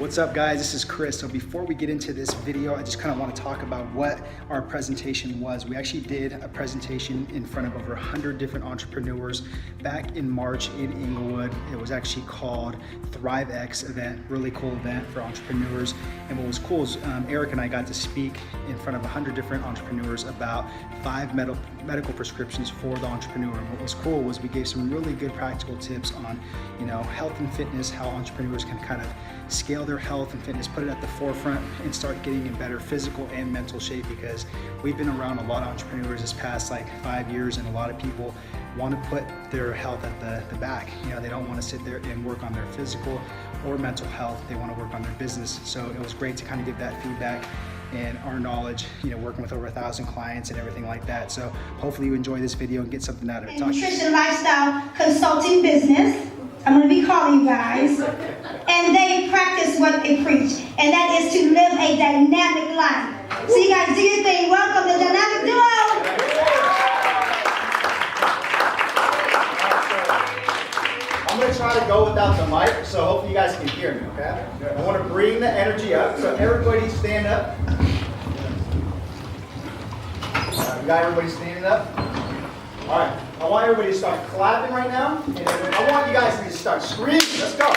What's up, guys? This is Chris. So before we get into this video, I just kind of want to talk about what our presentation was. We actually did a presentation in front of over 100 different entrepreneurs back in March in Inglewood. It was actually called ThriveX event, really cool event for entrepreneurs. And what was cool is Eric and I got to speak in front of 100 different entrepreneurs about 5 medical prescriptions for the entrepreneur. And what was cool was we gave some really good practical tips on, health and fitness, how entrepreneurs can kind of scale their health and fitness, put it at the forefront, and start getting in better physical and mental shape, because we've been around a lot of entrepreneurs this past 5 years, and a lot of people want to put their health at the back. They don't want to sit there and work on their physical or mental health. They want to work on their business. So it was great to kind of give that feedback and our knowledge, working with over 1,000 clients and everything like that. So hopefully you enjoy this video and get something out of it. Nutrition lifestyle consulting business. I'm going to be calling you guys. And they practice what they preach. And that is to live a dynamic life. So you guys do your thing. Welcome to Dynamic Duo. I'm going to try to go without the mic, so hopefully you guys can hear me, okay? I want to bring the energy up. So everybody stand up. You got everybody standing up? All right. I want everybody to start clapping right now, and then I want you guys to just start screaming. Let's go.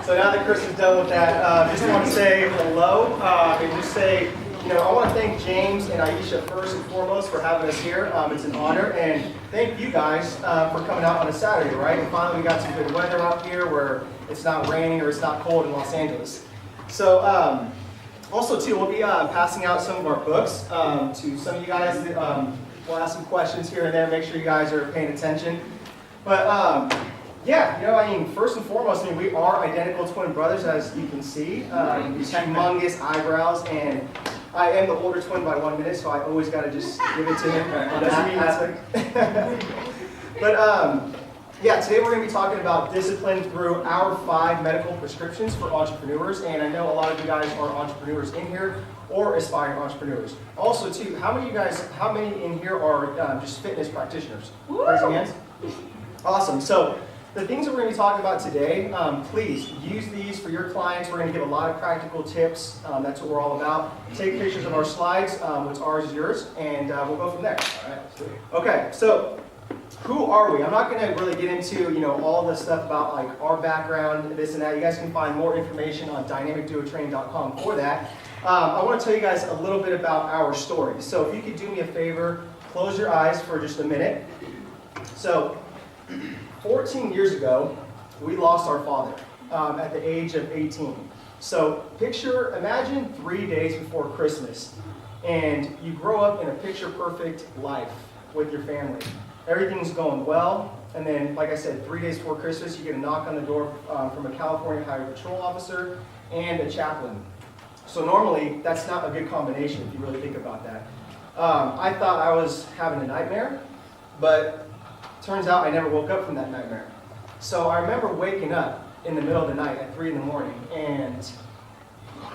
So now that Chris is done with that, I just want to say hello and just say, I want to thank James and Aisha first and foremost for having us here. It's an honor, and thank you guys for coming out on a Saturday, right? And finally we got some good weather out here where it's not raining or it's not cold in Los Angeles. So also too, we'll be passing out some of our books to some of you guys. We'll ask some questions here and there, make sure you guys are paying attention. But first and foremost, we are identical twin brothers, as you can see. Humongous eyebrows, and I am the older twin by 1 minute, so I always got to just give it to him on that aspect. But today we're going to be talking about discipline through our 5 medical prescriptions for entrepreneurs, and I know a lot of you guys are entrepreneurs in here or aspiring entrepreneurs. Also, too, how many in here are just fitness practitioners? Raise your hands. Awesome. So the things that we're going to be talking about today, please use these for your clients. We're going to give a lot of practical tips. That's what we're all about. Take pictures of our slides. What's ours is yours, and we'll go from there. All right. Okay, so who are we? I'm not going to really get into all the stuff about our background, this and that. You guys can find more information on dynamicduotraining.com for that. I want to tell you guys a little bit about our story. So if you could do me a favor, close your eyes for just a minute. So 14 years ago, we lost our father at the age of 18. So imagine 3 days before Christmas, and you grow up in a picture-perfect life with your family. Everything's going well, and then, like I said, 3 days before Christmas, you get a knock on the door from a California Highway Patrol officer and a chaplain. So normally, that's not a good combination if you really think about that. I thought I was having a nightmare, but turns out I never woke up from that nightmare. So I remember waking up in the middle of the night at 3 in the morning, and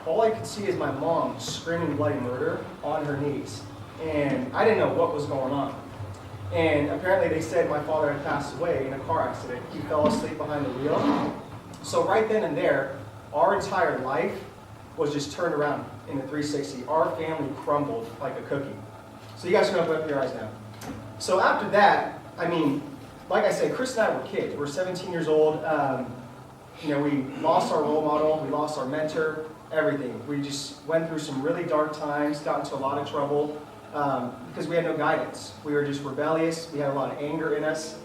all I could see is my mom screaming bloody murder on her knees. And I didn't know what was going on. And apparently they said my father had passed away in a car accident. He fell asleep behind the wheel. So right then and there, our entire life was just turned around in a 360. Our family crumbled like a cookie. So you guys can open up your eyes now. So after that, like I said, Chris and I were kids. We're 17 years old. We lost our role model. We lost our mentor, everything. We just went through some really dark times, got into a lot of trouble because we had no guidance. We were just rebellious. We had a lot of anger in us.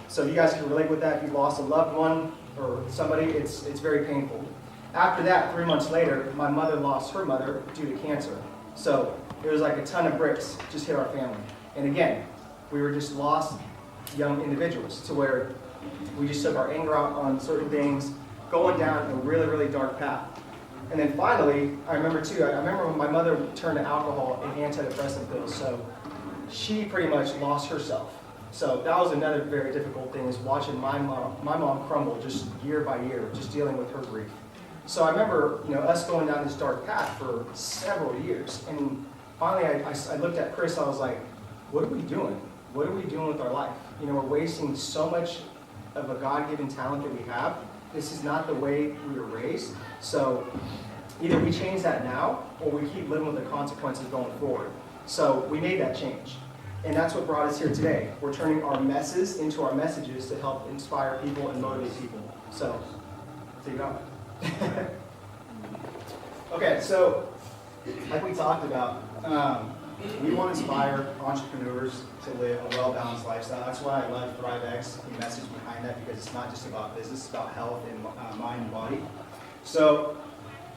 So you guys can relate with that. If you've lost a loved one or somebody, it's very painful. After that, 3 months later, my mother lost her mother due to cancer. So it was like a ton of bricks just hit our family. And again, we were just lost young individuals to where we just took our anger out on certain things, going down a really, really dark path. And then finally, I remember when my mother turned to alcohol and antidepressant pills, so she pretty much lost herself. So that was another very difficult thing, is watching my mom crumble just year by year, just dealing with her grief. So I remember, us going down this dark path for several years. And finally, I looked at Chris, I was like, what are we doing? What are we doing with our life? We're wasting so much of a God-given talent that we have. This is not the way we were raised. So either we change that now, or we keep living with the consequences going forward. So we made that change. And that's what brought us here today. We're turning our messes into our messages to help inspire people and motivate people. So, there you go. Okay, so like we talked about, we want to inspire entrepreneurs to live a well-balanced lifestyle. That's why I love ThriveX, the message behind that, because it's not just about business, it's about health and mind and body. So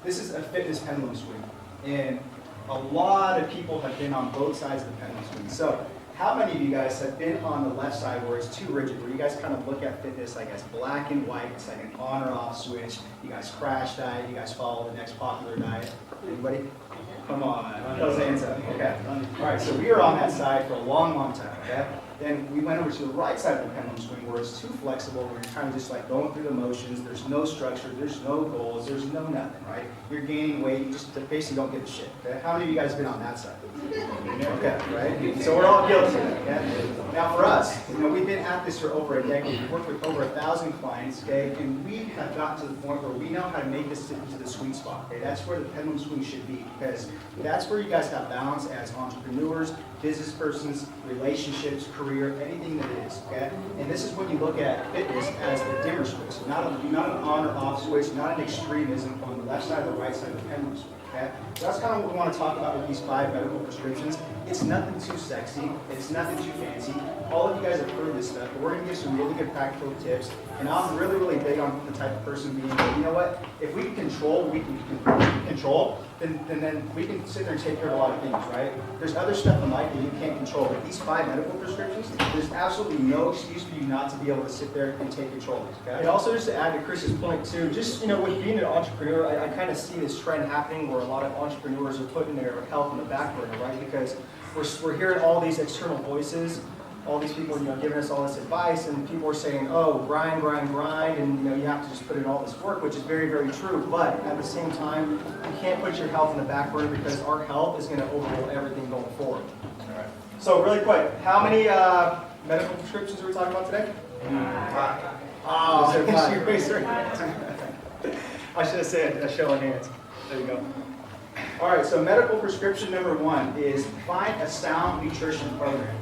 this is a fitness pendulum swing, and a lot of people have been on both sides of the pendulum swing. So how many of you guys have been on the left side where it's too rigid, where you guys kind of look at fitness like as black and white, it's like an on or off switch, you guys crash diet, you guys follow the next popular diet? Anybody? Come on, those hands up, okay. All right, so we were on that side for a long, long time, okay? Then we went over to the right side of the pendulum swing where it's too flexible, where you're kind of just like going through the motions, there's no structure, there's no goals, there's no nothing, right? You're gaining weight, you just basically don't give a shit, okay? How many of you guys have been on that side? Okay, right? So we're all guilty of it, okay? Now for us, we've been at this for over a decade. We've worked with over 1,000 clients, okay? And we have gotten to the point where we know how to make this into the sweet spot, okay? That's where the pendulum swing should be, because that's where you guys have balance as entrepreneurs, business persons, relationships, career, anything that it is, okay? And this is when you look at fitness as the dimmer switch, not an on or off switch, not an extremism on the left side or the right side of the pendulum switch, okay? So that's kind of what we want to talk about with these 5 medical prescriptions. It's nothing too sexy, it's nothing too fancy. All of you guys have heard this stuff, but we're going to give some really good practical tips. And I'm really, really big on the type of person being, you know what, if we can control, we can control, then we can sit there and take care of a lot of things, right? There's other stuff in life that you can't control, but these 5 medical prescriptions, there's absolutely no excuse for you not to be able to sit there and take control of these, okay? And also just to add to Chris's point too, just, with being an entrepreneur, I kind of see this trend happening where a lot of entrepreneurs are putting their health in the back burner, right? Because we're hearing all these external voices, all these people, giving us all this advice, and people are saying, oh, grind, grind, grind, and you have to just put in all this work, which is very, very true. But at the same time, you can't put your health in the back burner because our health is going to overrule everything going forward. All right. So really quick, how many medical prescriptions are we talking about today? 5. Oh, she raised her hand. I should have said a show of hands. There you go. All right, so medical prescription number 1 is find a sound nutrition program.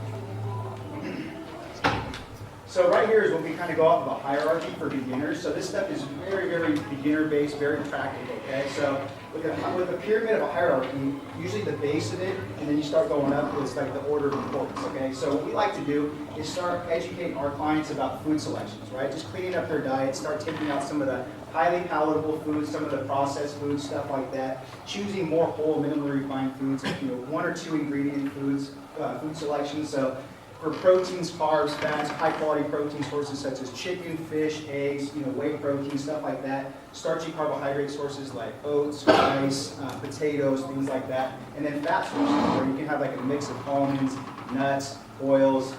So right here is when we kind of go off of a hierarchy for beginners. So this stuff is very, very beginner-based, very practical, okay? So with a pyramid of a hierarchy, usually the base of it, and then you start going up, it's like the order of importance, okay? So what we like to do is start educating our clients about food selections, right? Just cleaning up their diet, start taking out some of the highly palatable foods, some of the processed foods, stuff like that. Choosing more whole, minimally refined foods, 1 or 2 ingredient foods, food selections. So for proteins, carbs, fats, high-quality protein sources such as chicken, fish, eggs, whey protein, stuff like that. Starchy carbohydrate sources like oats, rice, potatoes, things like that. And then fat sources where you can have like a mix of almonds, nuts, oils,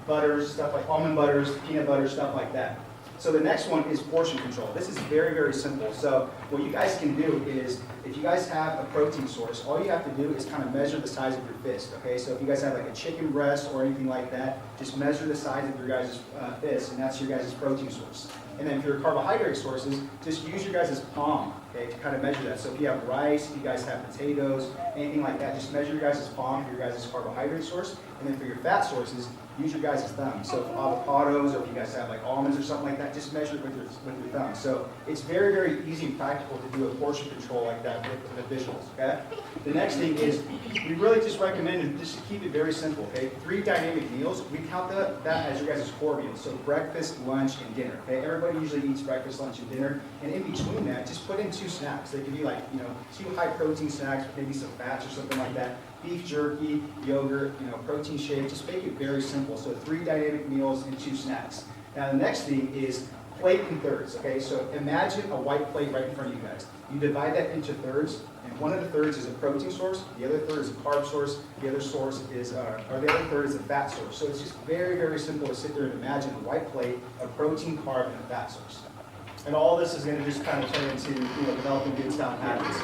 butters, stuff like almond butters, peanut butter, stuff like that. So the next one is portion control. This is very, very simple. So what you guys can do is, if you guys have a protein source, all you have to do is kind of measure the size of your fist, okay? So if you guys have like a chicken breast or anything like that, just measure the size of your guys' fist, and that's your guys' protein source. And then for your carbohydrate sources, just use your guys' palm, okay, to kind of measure that. So if you have rice, if you guys have potatoes, anything like that, just measure your guys' palm for your guys' carbohydrate source. And then for your fat sources, use your guys' thumb. So if avocados, or if you guys have like almonds or something like that, just measure it with your thumb. So it's very, very easy and practical to do a portion control like that with the visuals, okay? The next thing is, we really just recommend just to keep it very simple, okay? 3 dynamic meals, we count that as your guys' core meals. So breakfast, lunch, and dinner, okay? Everybody usually eats breakfast, lunch, and dinner. And in between that, just put in 2 snacks. They can be like, 2 high protein snacks, maybe some fats or something like that. Beef jerky, yogurt, protein shake, just make it very simple. So 3 dynamic meals and 2 snacks. Now the next thing is plate in thirds, okay? So imagine a white plate right in front of you guys. You divide that into thirds, and one of the thirds is a protein source, the other third is a carb source, the other source is, or the other third is a fat source. So it's just very, very simple to sit there and imagine a white plate, a protein, carb, and a fat source. And all this is going to just kind of turn into developing good sound habits.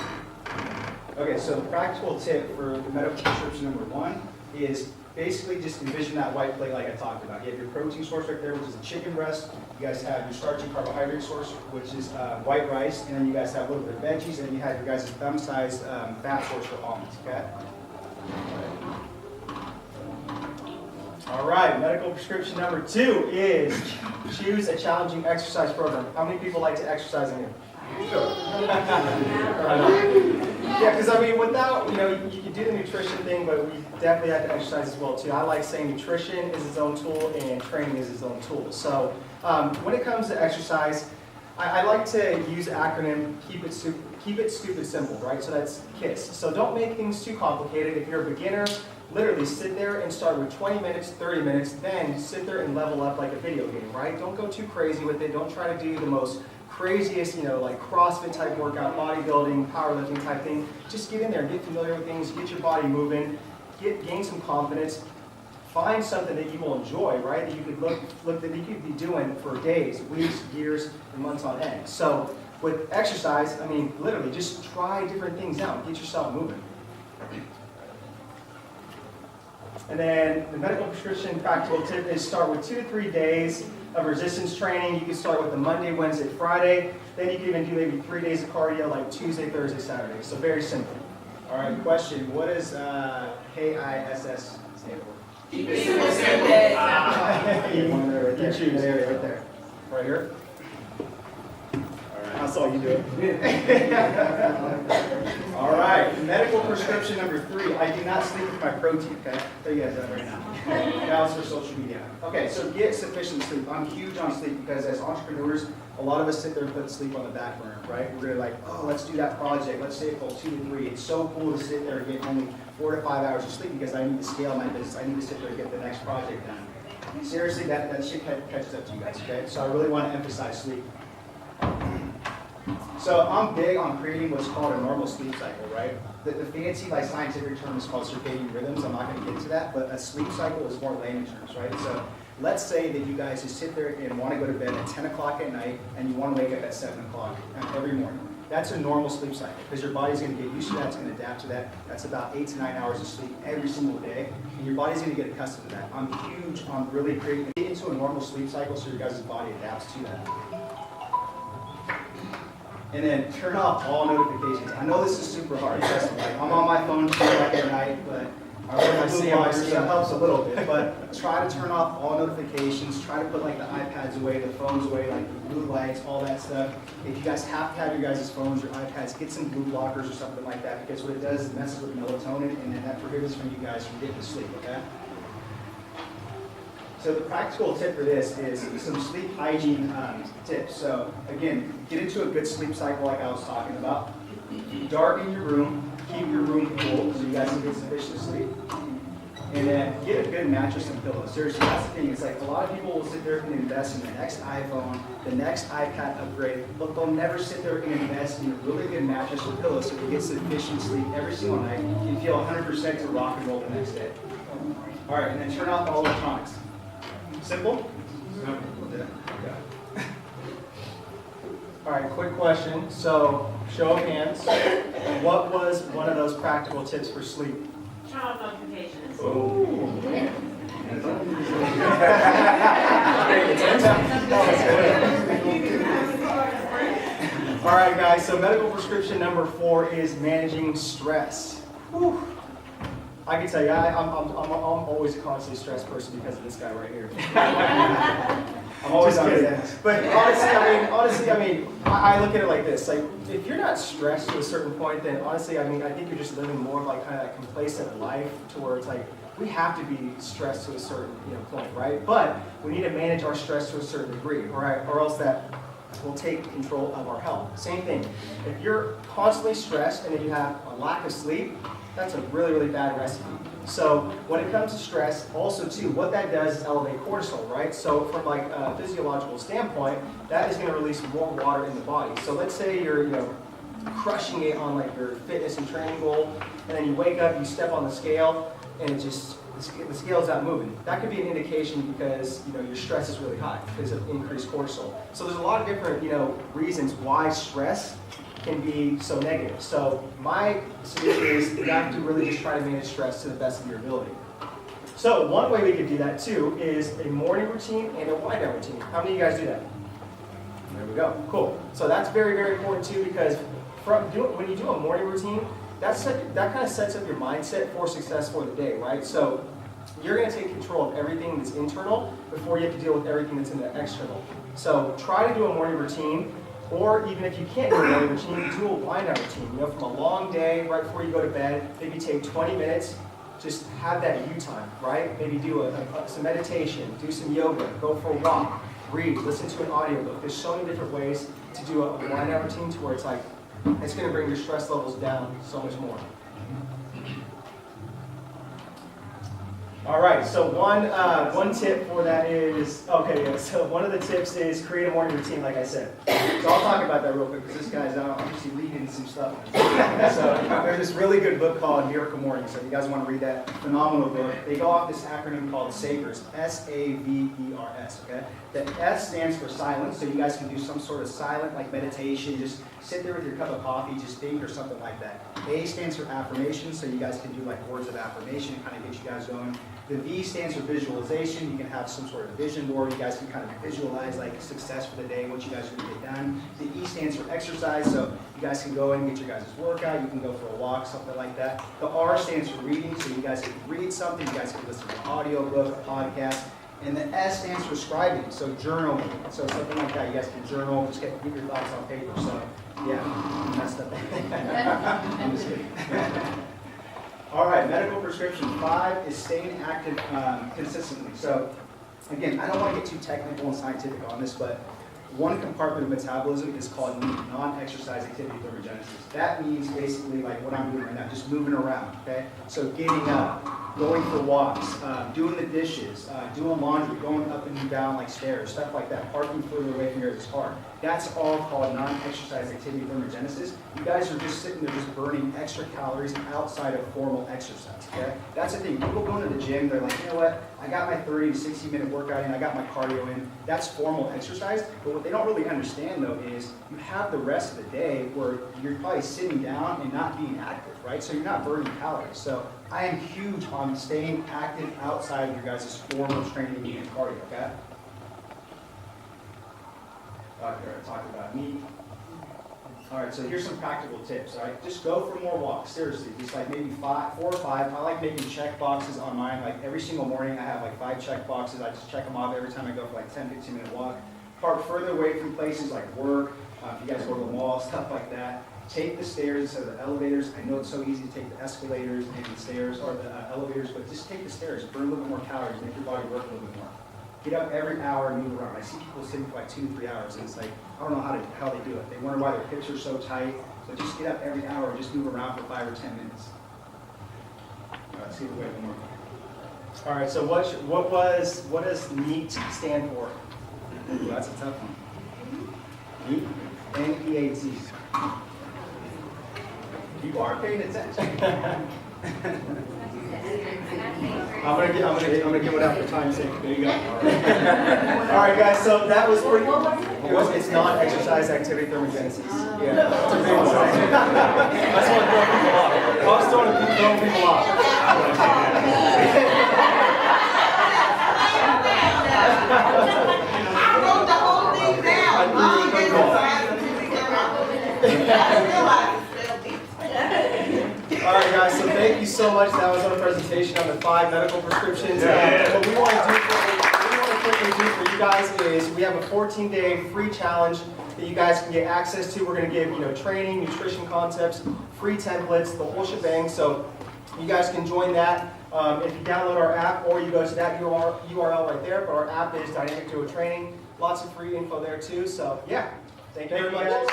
Okay, so the practical tip for the medical prescription number 1 is basically just envision that white plate like I talked about. You have your protein source right there, which is a chicken breast. You guys have your starchy carbohydrate source, which is white rice. And then you guys have a little bit of veggies. And then you have your guys' thumb-sized fat source for almonds, okay? All right, medical prescription number 2 is choose a challenging exercise program. How many people like to exercise in here? Yeah, because I mean, without, you can do the nutrition thing, but we definitely have to exercise as well too. I like saying nutrition is its own tool and training is its own tool. So when it comes to exercise, I like to use the acronym keep it stupid simple, right? So that's KISS. So don't make things too complicated. If you're a beginner, literally sit there and start with 20 minutes, 30 minutes, then sit there and level up like a video game, right? Don't go too crazy with it. Don't try to do the most craziest, like CrossFit type workout, bodybuilding, powerlifting type thing. Just get in there, get familiar with things, get your body moving, gain some confidence. Find something that you will enjoy, right? That you could that you could be doing for days, weeks, years, and months on end. So with exercise, I mean, literally just try different things out, get yourself moving. And then the medical prescription practical tip is start with 2 to 3 days of resistance training. You can start with the Monday, Wednesday, Friday. Then you can even do maybe 3 days of cardio like Tuesday, Thursday, Saturday. So very simple. All right, question. What does KISS stand for? Keep it simple. You choose. There, right there. Right here. I saw you do it. All right, medical prescription number 3. I do not sleep with my protein, okay? I'll tell you guys that right now. Now it's for social media. Okay, so get sufficient sleep. I'm huge on sleep because as entrepreneurs, a lot of us sit there and put sleep on the back burner, right? We're really like, oh, let's do that project. Let's say it till 2 to 3. It's so cool to sit there and get only 4 to 5 hours of sleep because I need to scale my business. I need to sit there and get the next project done. Seriously, that shit catches up to you guys, okay? So I really want to emphasize sleep. So I'm big on creating what's called a normal sleep cycle, right? The fancy, scientific term is called circadian rhythms. I'm not going to get into that, but a sleep cycle is more layman terms, right? So let's say that you guys just sit there and want to go to bed at 10 o'clock at night, and you want to wake up at 7 o'clock every morning. That's a normal sleep cycle, because your body's going to get used to that, it's going to adapt to that. That's about 8 to 9 hours of sleep every single day, and your body's going to get accustomed to that. I'm huge on really creating it into a normal sleep cycle so your guys' body adapts to that. And then turn off all notifications. I know this is super hard. I'm on my phone at night, but I wear my blue blockers, so it helps a little bit. But try to turn off all notifications. Try to put the iPads away, the phones away, the blue lights, all that stuff. If you guys have to have your guys' phones or iPads, get some blue blockers or something like that, because what it does is it messes with melatonin, and then that prohibits from you guys from getting to sleep, okay? So the practical tip for this is some sleep hygiene tips. So again, get into a good sleep cycle like I was talking about. Darken your room, keep your room cool so you guys can get sufficient sleep. And then get a good mattress and pillow. Seriously, that's the thing. It's like a lot of people will sit there and invest in the next iPhone, the next iPad upgrade, but they'll never sit there and invest in a really good mattress or pillow so you get sufficient sleep every single night. You feel 100% to rock and roll the next day. All right, and then turn off all electronics. Simple? Simple. All right, quick question. So, show of hands. What was one of those practical tips for sleep? Turn off notifications. All right, guys. So, medical prescription number 4 is managing stress. Whew. I can tell you, I'm always a constantly stressed person because of this guy right here. I'm always on his ass. But honestly, I look at it like this. Like, if you're not stressed to a certain point, then honestly, I think you're just living more of kind of that complacent life to where it's like, we have to be stressed to a certain point, right? But we need to manage our stress to a certain degree, right? Or else that will take control of our health. Same thing. If you're constantly stressed and then you have a lack of sleep, that's a really, really bad recipe. So when it comes to stress, also too, what that does is elevate cortisol, right? So from a physiological standpoint, that is going to release more water in the body. So let's say you're crushing it on your fitness and training goal, and then you wake up, you step on the scale, and it just, the scale's not moving. That could be an indication because, your stress is really high because of increased cortisol. So there's a lot of different, reasons why stress can be so negative. So my solution is you have to really just try to manage stress to the best of your ability. So one way we could do that too is a morning routine and a wind down routine. How many of you guys do that? There we go. Cool. So that's very, very important too, because when you do a morning routine, that kind of sets up your mindset for success for the day, right? So you're going to take control of everything that's internal before you have to deal with everything that's in the external. So try to do a morning routine, or even if you can't do a morning routine, do a wind down routine. From a long day, right before you go to bed, maybe take 20 minutes. Just have that you time, right? Maybe do some meditation, do some yoga, go for a walk, read, listen to an audiobook. There's so many different ways to do a wind down routine to where it's like, it's going to bring your stress levels down so much more. All right, so one tip for that is, so one of the tips is create a morning routine, like I said. So I'll talk about that real quick, because this guy's obviously leading some stuff. So there's this really good book called Miracle Morning, so if you guys want to read that, phenomenal book. They go off this acronym called SAVERS, S-A-V-E-R-S, okay? The S stands for silence, so you guys can do some sort of silent, like meditation, just sit there with your cup of coffee, just think or something like that. A stands for affirmation, so you guys can do like words of affirmation, kind of get you guys going. The V stands for visualization. You can have some sort of vision board. You guys can kind of visualize like success for the day, what you guys are going to get done. The E stands for exercise, so you guys can go in and get your guys' workout. You can go for a walk, something like that. The R stands for reading, so you guys can read something. You guys can listen to an audiobook, a podcast. And the S stands for scribing, so journaling. So something like that, you guys can journal, just get your thoughts on paper. So yeah, you messed up. I'm just kidding. All right, medical prescription 5 is staying active consistently. So again, I don't want to get too technical and scientific on this, but one compartment of metabolism is called non-exercise activity thermogenesis. That means basically like what I'm doing right now, just moving around, okay? So getting up, going for walks, doing the dishes, doing laundry, going up and down like stairs, stuff like that, parking further away from your car. That's all called non-exercise activity thermogenesis. You guys are just sitting there just burning extra calories outside of formal exercise, okay? That's the thing. People go to the gym, they're like, you know what? I got my 30 to 60 minute workout in, I got my cardio in. That's formal exercise. But what they don't really understand though is you have the rest of the day where you're probably sitting down and not being active, right? So you're not burning calories. So I am huge on staying active outside of your guys' formal training and cardio, okay? Okay, I talked about me. All right, so here's some practical tips, all right? Just go for more walks, seriously. Just like maybe 4 or 5. I like making check boxes on mine. Like every single morning I have like 5 check boxes. I just check them off every time I go for like 10, 15 minute walk. Park further away from places like work, if you guys go to the mall, stuff like that. Take the stairs instead of the elevators. I know it's so easy to take the escalators and the stairs, or the elevators, but just take the stairs. Burn a little bit more calories, make your body work a little bit more. Get up every hour and move around. I see people sitting for like 2 to 3 hours, and it's like, I don't know how they do it. They wonder why their hips are so tight. So just get up every hour and just move around for 5 or 10 minutes. All right, let's see if we have one more. All right, so what does NEAT stand for? Ooh, that's a tough one. NEAT, N-E-A-T. You are paying attention. I'm gonna give it out for time's sake. There you go. All right, guys. So that was pretty. It's non-exercise activity thermogenesis. Yeah, that's a big one. That's what throwing people off. I was throwing people off. I wrote the whole thing down. Mom gave All right, guys, so thank you so much. That was our presentation on the 5 medical prescriptions. What we want to quickly do for you guys is we have a 14-day free challenge that you guys can get access to. We're going to give training, nutrition concepts, free templates, the whole shebang. So you guys can join that if you download our app, or you go to that URL right there. But our app is Dynamic Duo Training. Lots of free info there too. So yeah, thank you very much.